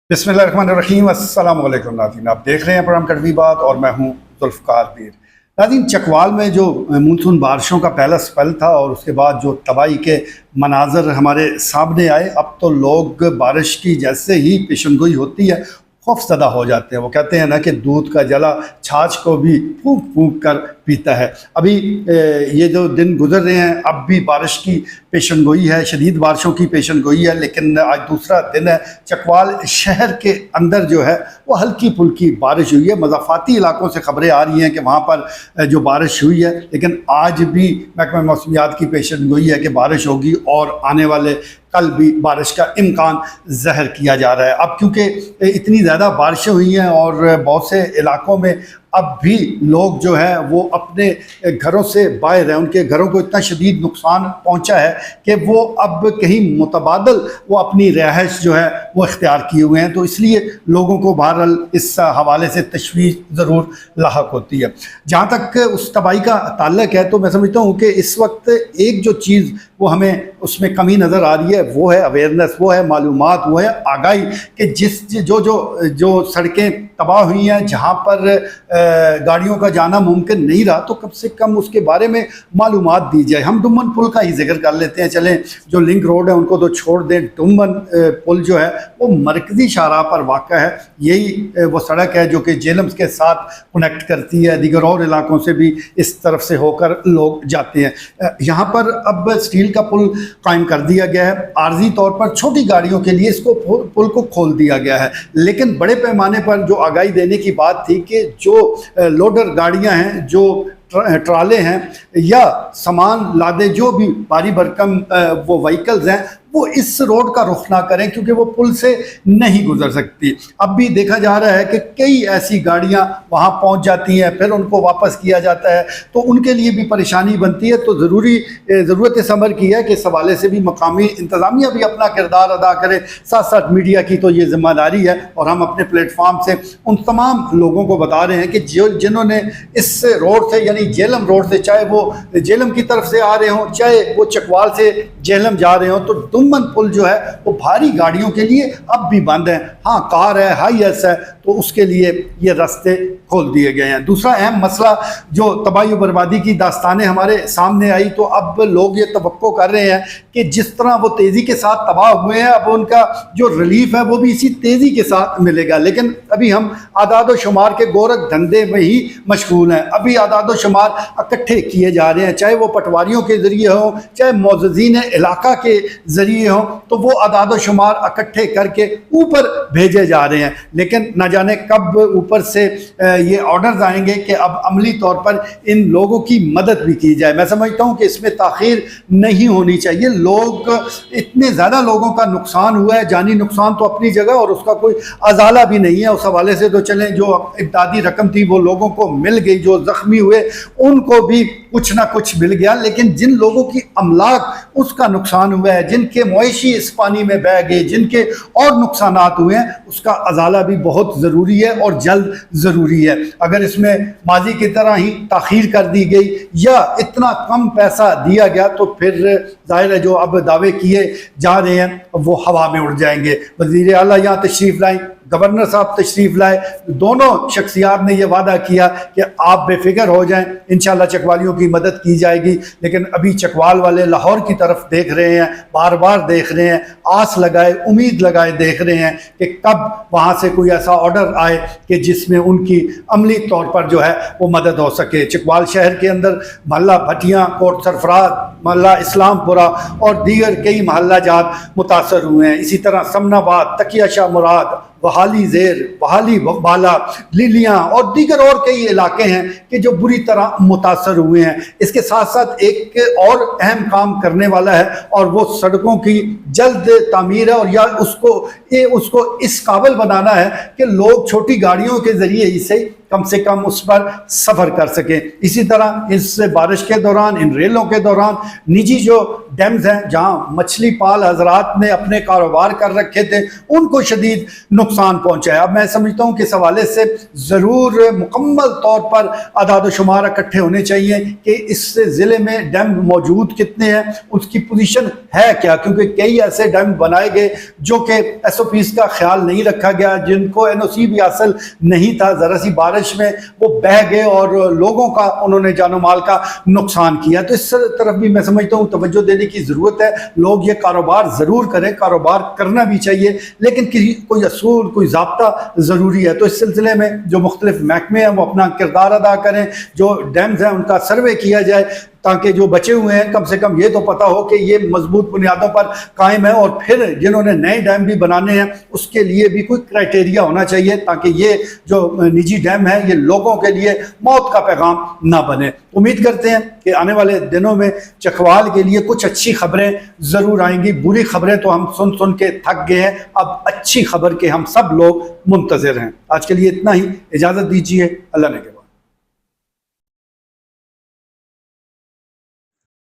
बिस्मिल्लाहिर्रहमानिर्रहीम। अस्सलाम वालेकुम नाज़रीन, आप देख रहे हैं प्रोग्राम कड़वी बात और मैं हूं जुल्फ़कार पीर। नाज़रीन, चकवाल में जो मानसून बारिशों का पहला स्पेल था और उसके बाद जो तबाही के मनाजर हमारे सामने आए, अब तो लोग बारिश की जैसे ही पेशनगोई होती है खौफज़दा हो जाते हैं। वो कहते हैं ना कि दूध का जला छाछ को भी फूंक फूंक कर पीता है। अभी ये जो दिन गुजर रहे हैं, अब भी बारिश की पेशनगोई है, शदीद बारिशों की पेशनगोई है, लेकिन आज दूसरा दिन है। चकवाल शहर के अंदर जो है वो हल्की फुल्की बारिश हुई है। मज़ाफ़ाती इलाकों से ख़बरें आ रही हैं कि वहाँ पर जो बारिश हुई है, लेकिन आज भी महकमा मौसमियात की पेशनगोई है कि बारिश होगी और आने वाले कल भी बारिश का इम्कान ज़ाहिर किया जा रहा है। अब क्योंकि इतनी ज़्यादा बारिशें हुई हैं और बहुत से इलाकों में अब भी लोग जो है वो अपने घरों से बाहर हैं, उनके घरों को इतना शदीद नुकसान पहुंचा है कि वो अब कहीं मुतबादल वो अपनी रिहाइश जो है वो इख्तियार किए हुए हैं। तो इसलिए लोगों को बहरहाल इस हवाले से तशवीश ज़रूर लाहक होती है। जहाँ तक उस तबाही का ताल्लुक है, तो मैं समझता हूँ कि इस वक्त एक जो चीज़ वो हमें उसमें कमी नज़र आ रही है वो है अवेयरनेस, वो है मालूमात, वो है आगाही कि जो जो जो सड़कें तबाह हुई हैं, जहाँ पर गाड़ियों का जाना मुमकिन नहीं रहा, तो कम से कम उसके बारे में मालूमात दी जाए। हम डुम्मन पुल का ही जिक्र कर लेते हैं। चलें, जो लिंक रोड है उनको तो छोड़ दें। डुम्मन पुल जो है वो मरकज़ी शाहराह पर वाक़ा है। यही वो सड़क है जो कि जेलम्स के साथ कनेक्ट करती है, दीगर और इलाकों से भी इस तरफ से होकर लोग जाते हैं। यहाँ पर अब स्टील का पुल कायम कर दिया गया है। आर्जी तौर पर छोटी गाड़ियों के लिए इसको पुल को खोल दिया गया है, लेकिन बड़े पैमाने पर जो आगाही देने की बात थी कि जो लोडर गाड़ियां हैं, जो ट्राले हैं या सामान लादे, जो भी भारी भरकम वो व्हीकल्स हैं, वो इस रोड का रुख ना करें क्योंकि वो पुल से नहीं गुजर सकती। अब भी देखा जा रहा है कि कई ऐसी गाड़ियां वहां पहुंच जाती हैं, फिर उनको वापस किया जाता है, तो उनके लिए भी परेशानी बनती है। तो ज़रूरत समर की है कि इस हवाले से भी मकामी इंतज़ामिया भी अपना किरदार अदा करे। साथ साथ मीडिया की तो ये ज़िम्मेदारी है और हम अपने प्लेटफार्म से उन तमाम लोगों को बता रहे हैं कि जिन्होंने इस रोड से, यानी जेलम रोड से, चाहे वो जेलम की तरफ से आ रहे हों, चाहे वो चकवाल से जेलम जा रहे हों, तो डुम्मन पुल जो है वो भारी गाड़ियों के लिए अब भी बंद है। हाँ, कार है, हाईएस है, तो उसके लिए ये रास्ते खोल दिए गए हैं। दूसरा अहम मसला, जो तबाही और बर्बादी की दास्तानें हमारे सामने आई, तो अब लोग ये तवक्को कर रहे हैं कि जिस तरह वो तेज़ी के साथ तबाह हुए हैं, अब उनका जो रिलीफ है वो भी इसी तेज़ी के साथ मिलेगा। लेकिन अभी हम आदाद शुमार के गोरख धंधे में ही मशगूल हैं। अभी आदाद शुमार इकट्ठे किए जा रहे हैं, चाहे वो पटवारियों के ज़रिए हों, चाहे मुअज़्ज़िज़ीन इलाका के ज़रिए हों, तो वो आदाद शुमार इकट्ठे करके ऊपर भेजे जा रहे हैं। लेकिन न जाने कब ऊपर से ये ऑर्डर्स आएंगे कि अब अमली तौर पर इन लोगों की मदद भी की जाए। मैं समझता हूँ कि इसमें ताख़ीर नहीं होनी चाहिए। लोग, इतने ज़्यादा लोगों का नुकसान हुआ है, जानी नुकसान तो अपनी जगह, और उसका कोई अजाला भी नहीं है। उस हवाले से तो चलें, जो इमदादी रकम थी वो लोगों को मिल गई, जो ज़ख्मी हुए उनको भी कुछ ना कुछ मिल गया, लेकिन जिन लोगों की अमलाक उसका नुकसान हुआ है, जिनके मवेशी इस पानी में बह गए, जिनके और नुकसानात हुए हैं, उसका अजाला भी बहुत ज़रूरी है और जल्द ज़रूरी है। अगर इसमें माजी की तरह ही ताख़ीर कर दी गई या इतना कम पैसा दिया गया, तो फिर ज़ाहिर है जो अब दावे किए जा रहे हैं वो हवा में उड़ जाएंगे। वज़ीर आला यहाँ तशरीफ़ लाएँ, गवर्नर साहब तशरीफ़ लाए, दोनों शख्सियात ने यह वादा किया कि आप बेफिक्र हो जाएं, इंशाल्लाह चकवालियों की मदद की जाएगी। लेकिन अभी चकवाल वाले लाहौर की तरफ देख रहे हैं, बार बार देख रहे हैं, आस लगाए, उम्मीद लगाए देख रहे हैं कि कब वहाँ से कोई ऐसा ऑर्डर आए कि जिसमें उनकी अमली तौर पर जो है वो मदद हो सके। चकवाल शहर के अंदर मोहल्ला भटियाँ, कोट सरफराज, मोहल्ला इस्लामपुरा और दीगर कई मोहल्ला जात मुतासर हुए हैं। इसी तरह समनाबाद, तकिया शाह मुराद, वहाली ज़ेर, वहाली बाला, लिलियाँ और दीगर और कई इलाके हैं कि जो बुरी तरह मुतासर हुए हैं। इसके साथ साथ एक और अहम काम करने वाला है और वो सड़कों की जल्द तामीर है, और या उसको इस काबिल बनाना है कि लोग छोटी गाड़ियों के ज़रिए ही से कम से कम उस पर सफ़र कर सकें। इसी तरह इस बारिश के दौरान, इन रेलों के दौरान निजी जो डैम्स हैं जहाँ मछली पाल हजरात ने अपने कारोबार कर रखे थे, उनको शदीद नुकसान पहुँचा है। अब मैं समझता हूँ कि इस हवाले से ज़रूर मुकम्मल तौर पर अदाद शुमार इकट्ठे होने चाहिए कि इस ज़िले में डैम मौजूद कितने हैं, उसकी पोजीशन है क्या, क्योंकि कई ऐसे डैम बनाए गए जो कि SOPs का ख्याल नहीं रखा गया, जिनको NOC भी हासिल नहीं था, ज़रा सी बारिश में वो बह गए और लोगों का उन्होंने जानो माल का नुकसान किया। तो इस तरफ भी मैं समझता हूँ तवज्जो देने की ज़रूरत है। लोग ये कारोबार ज़रूर करें, कारोबार करना भी चाहिए, लेकिन किसी कोई असूल कोई ज़ाब्ता ज़रूरी है। तो इस सिलसिले में जो मुख्तलिफ महकमे हैं वो अपना किरदार अदा करें, जो डैम्स हैं उनका सर्वे किया जाए ताकि जो बचे हुए हैं कम से कम ये तो पता हो कि ये मजबूत बुनियादों पर कायम है, और फिर जिन्होंने नए डैम भी बनाने हैं उसके लिए भी कोई क्राइटेरिया होना चाहिए ताकि ये जो निजी डैम है ये लोगों के लिए मौत का पैगाम ना बने। उम्मीद करते हैं कि आने वाले दिनों में चकवाल के लिए कुछ अच्छी खबरें ज़रूर आएंगी। बुरी खबरें तो हम सुन सुन के थक गए हैं, अब अच्छी खबर के हम सब लोग मुंतज़िर हैं। आज के लिए इतना ही, इजाज़त दीजिए, अल्लाह ने के।